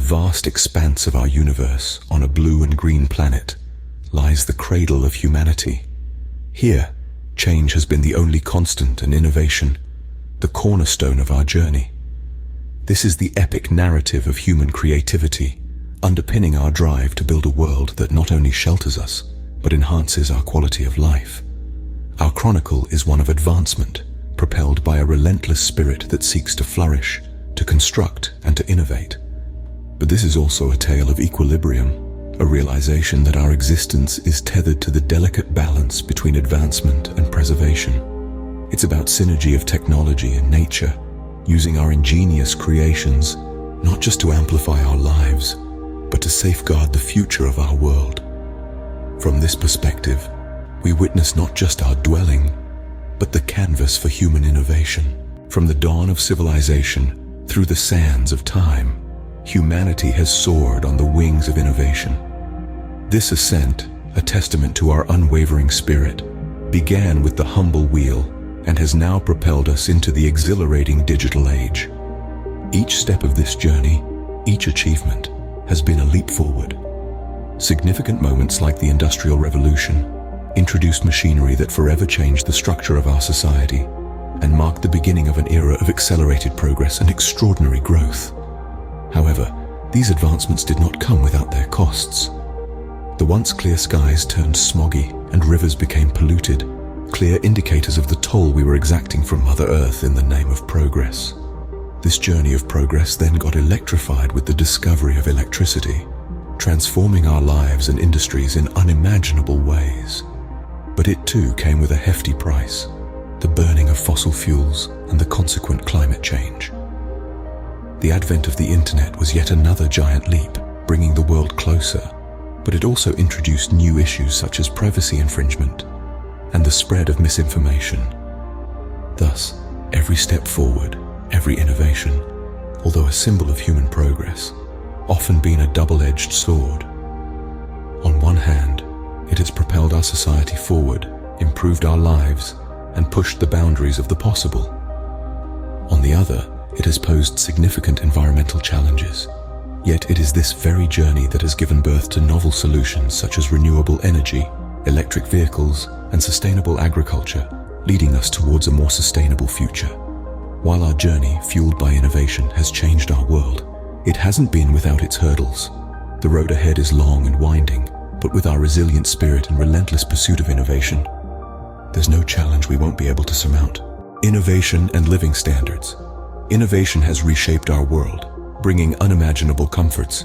vast expanse of our universe, on a blue and green planet, lies the cradle of humanity. Here, change has been the only constant, and innovation the cornerstone of our journey. This is the epic narrative of human creativity, underpinning our drive to build a world that not only shelters us, but enhances our quality of life. Our chronicle is one of advancement, propelled by a relentless spirit that seeks to flourish, to construct, and to innovate. But this is also a tale of equilibrium, a realization that our existence is tethered to the delicate balance between advancement and preservation. It's about synergy of technology and nature, using our ingenious creations not just to amplify our lives, but to safeguard the future of our world. From this perspective, we witness not just our dwelling, but the canvas for human innovation. From the dawn of civilization through the sands of time, humanity has soared on the wings of innovation. This ascent, a testament to our unwavering spirit, began with the humble wheel and has now propelled us into the exhilarating digital age. Each step of this journey, each achievement, has been a leap forward. Significant moments like the Industrial Revolution introduced machinery that forever changed the structure of our society and marked the beginning of an era of accelerated progress and extraordinary growth. However, these advancements did not come without their costs. The once clear skies turned smoggy and rivers became polluted, clear indicators of the toll we were exacting from Mother Earth in the name of progress. This journey of progress then got electrified with the discovery of electricity, transforming our lives and industries in unimaginable ways. But it too came with a hefty price, the burning of fossil fuels and the consequent climate change. The advent of the internet was yet another giant leap, bringing the world closer, but it also introduced new issues such as privacy infringement and the spread of misinformation. Thus, every step forward, every innovation, although a symbol of human progress, often been a double-edged sword. On one hand, it has propelled our society forward, improved our lives, and pushed the boundaries of the possible. On the other, it has posed significant environmental challenges. Yet it is this very journey that has given birth to novel solutions such as renewable energy, electric vehicles, and sustainable agriculture, leading us towards a more sustainable future. While our journey, fueled by innovation, has changed our world, it hasn't been without its hurdles. The road ahead is long and winding, but with our resilient spirit and relentless pursuit of innovation, there's no challenge we won't be able to surmount. Innovation and living standards. Innovation has reshaped our world, bringing unimaginable comforts.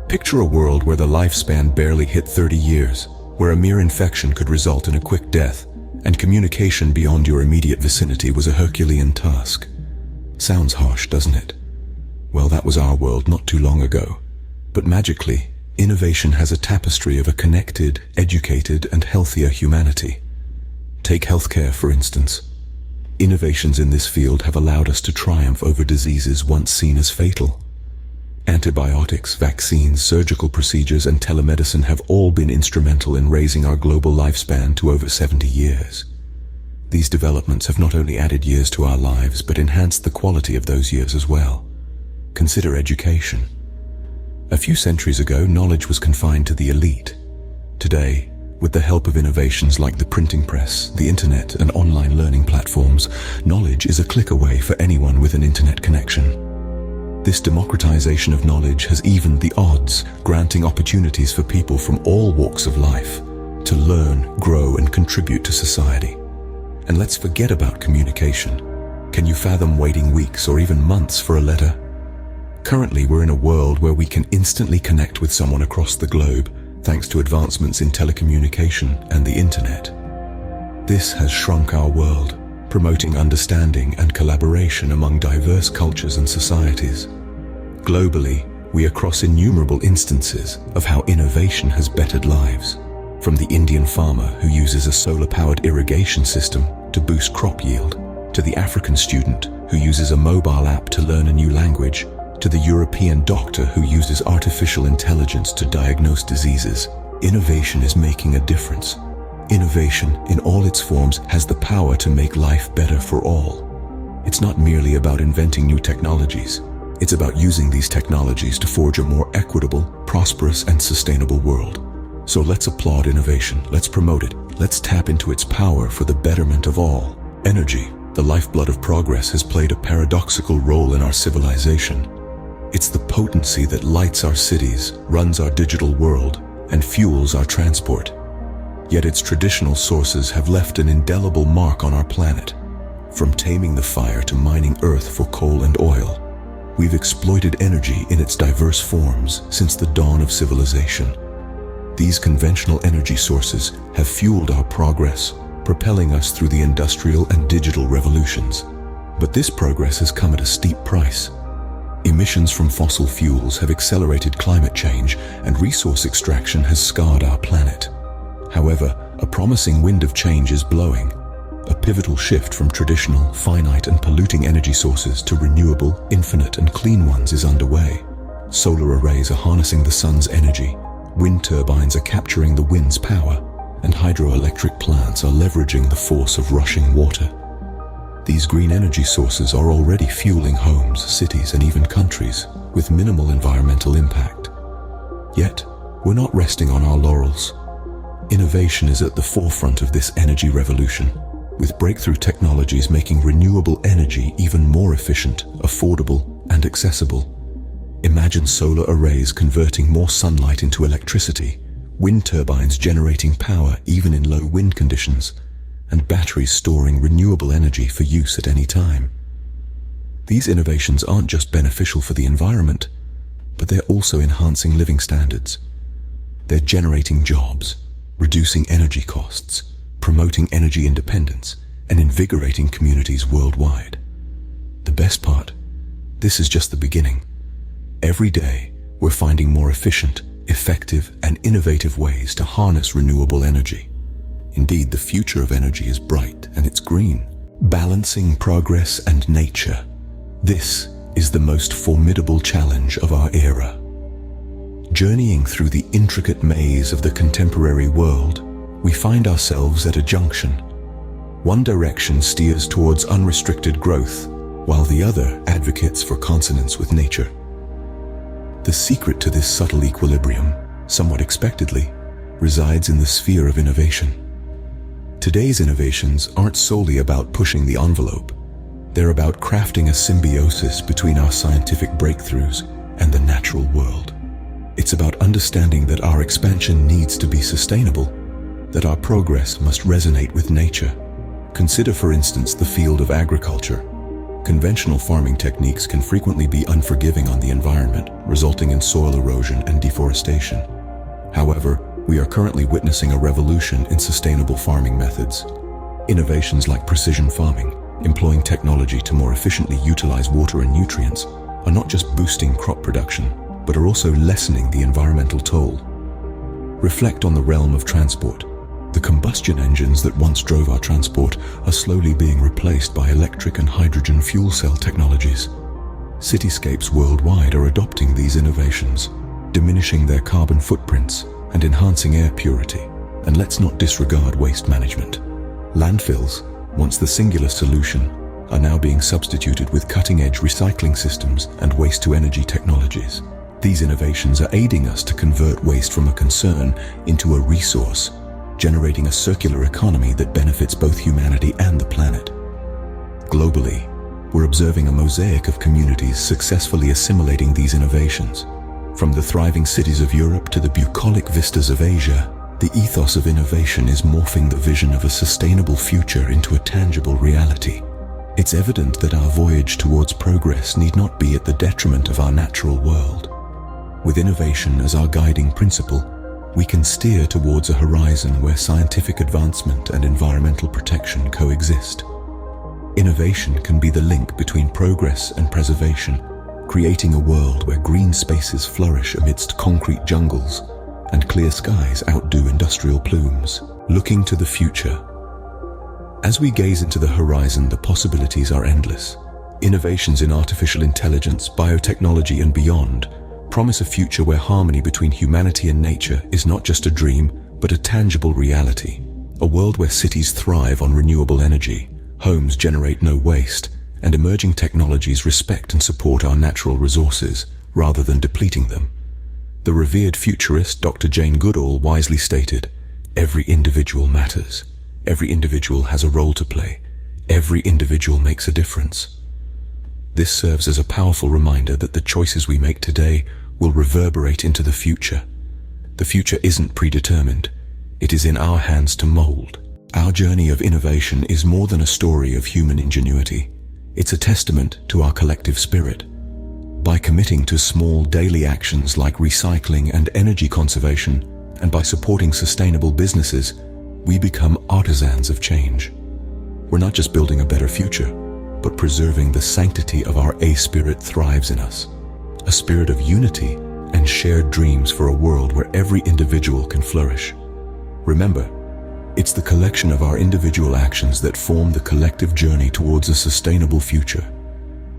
Picture a world where the lifespan barely hit 30 years, where a mere infection could result in a quick death, and communication beyond your immediate vicinity was a Herculean task. Sounds harsh, doesn't it? Well, that was our world not too long ago. But magically, innovation has a tapestry of a connected, educated, and healthier humanity. Take healthcare, for instance. Innovations in this field have allowed us to triumph over diseases once seen as fatal. Antibiotics, vaccines, surgical procedures, and telemedicine have all been instrumental in raising our global lifespan to over 70 years. These developments have not only added years to our lives, but enhanced the quality of those years as well. Consider education. A few centuries ago, knowledge was confined to the elite. Today, with the help of innovations like the printing press, the internet, and online learning platforms, knowledge is a click away for anyone with an internet connection. This democratization of knowledge has evened the odds, granting opportunities for people from all walks of life to learn, grow, and contribute to society. And let's forget about communication. Can you fathom waiting weeks or even months for a letter? Currently, we're in a world where we can instantly connect with someone across the globe, thanks to advancements in telecommunication and the internet. This has shrunk our world, promoting understanding and collaboration among diverse cultures and societies. Globally, we across innumerable instances of how innovation has bettered lives, from the Indian farmer who uses a solar-powered irrigation system to boost crop yield, to the African student who uses a mobile app to learn a new language, to the European doctor who uses artificial intelligence to diagnose diseases. Innovation is making a difference. Innovation, in all its forms, has the power to make life better for all. It's not merely about inventing new technologies. It's about using these technologies to forge a more equitable, prosperous, and sustainable world. So let's applaud innovation, let's promote it, let's tap into its power for the betterment of all. Energy, the lifeblood of progress, has played a paradoxical role in our civilization. It's the potency that lights our cities, runs our digital world, and fuels our transport. Yet its traditional sources have left an indelible mark on our planet. From taming the fire to mining earth for coal and oil, we've exploited energy in its diverse forms since the dawn of civilization. These conventional energy sources have fueled our progress, propelling us through the industrial and digital revolutions. But this progress has come at a steep price. Emissions from fossil fuels have accelerated climate change, and resource extraction has scarred our planet. However, a promising wind of change is blowing. A pivotal shift from traditional, finite and polluting energy sources to renewable, infinite and clean ones is underway. Solar arrays are harnessing the sun's energy, wind turbines are capturing the wind's power, and hydroelectric plants are leveraging the force of rushing water. These green energy sources are already fueling homes, cities and even countries with minimal environmental impact. Yet, we're not resting on our laurels. Innovation is at the forefront of this energy revolution, with breakthrough technologies making renewable energy even more efficient, affordable, and accessible. Imagine solar arrays converting more sunlight into electricity, wind turbines generating power even in low wind conditions, and batteries storing renewable energy for use at any time. These innovations aren't just beneficial for the environment, but they're also enhancing living standards. They're generating jobs, reducing energy costs, promoting energy independence, and invigorating communities worldwide. The best part, this is just the beginning. Every day, we're finding more efficient, effective, and innovative ways to harness renewable energy. Indeed, the future of energy is bright and it's green. Balancing progress and nature. This is the most formidable challenge of our era. Journeying through the intricate maze of the contemporary world, we find ourselves at a junction. One direction steers towards unrestricted growth, while the other advocates for consonance with nature. The secret to this subtle equilibrium, somewhat expectedly, resides in the sphere of innovation. Today's innovations aren't solely about pushing the envelope. They're about crafting a symbiosis between our scientific breakthroughs and the natural world. It's about understanding that our expansion needs to be sustainable, that our progress must resonate with nature. Consider, for instance, the field of agriculture. Conventional farming techniques can frequently be unforgiving on the environment, resulting in soil erosion and deforestation. However, we are currently witnessing a revolution in sustainable farming methods. Innovations like precision farming, employing technology to more efficiently utilize water and nutrients, are not just boosting crop production, but are also lessening the environmental toll. Reflect on the realm of transport. The combustion engines that once drove our transport are slowly being replaced by electric and hydrogen fuel cell technologies. Cityscapes worldwide are adopting these innovations, diminishing their carbon footprints and enhancing air purity. And let's not disregard waste management. Landfills, once the singular solution, are now being substituted with cutting-edge recycling systems and waste-to-energy technologies. These innovations are aiding us to convert waste from a concern into a resource, generating a circular economy that benefits both humanity and the planet. Globally, we're observing a mosaic of communities successfully assimilating these innovations. From the thriving cities of Europe to the bucolic vistas of Asia, the ethos of innovation is morphing the vision of a sustainable future into a tangible reality. It's evident that our voyage towards progress need not be at the detriment of our natural world. With innovation as our guiding principle, we can steer towards a horizon where scientific advancement and environmental protection coexist. Innovation can be the link between progress and preservation, creating a world where green spaces flourish amidst concrete jungles and clear skies outdo industrial plumes. Looking to the future. As we gaze into the horizon, the possibilities are endless. Innovations in artificial intelligence, biotechnology, and beyond promise a future where harmony between humanity and nature is not just a dream, but a tangible reality. A world where cities thrive on renewable energy, homes generate no waste, and emerging technologies respect and support our natural resources rather than depleting them. The revered futurist Dr. Jane Goodall wisely stated, "Every individual matters. Every individual has a role to play. Every individual makes a difference." This serves as a powerful reminder that the choices we make today will reverberate into the future. The future isn't predetermined. It is in our hands to mold. Our journey of innovation is more than a story of human ingenuity. It's a testament to our collective spirit. By committing to small daily actions like recycling and energy conservation, and by supporting sustainable businesses, we become artisans of change. We're not just building a better future, but preserving the sanctity of our spirit thrives in us. A spirit of unity and shared dreams for a world where every individual can flourish. Remember, it's the collection of our individual actions that form the collective journey towards a sustainable future.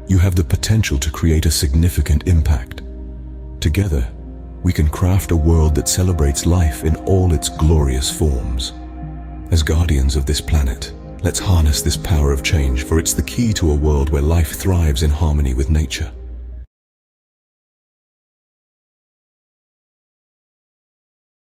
You have the potential to create a significant impact. Together, we can craft a world that celebrates life in all its glorious forms. As guardians of this planet, let's harness this power of change, for it's the key to a world where life thrives in harmony with nature.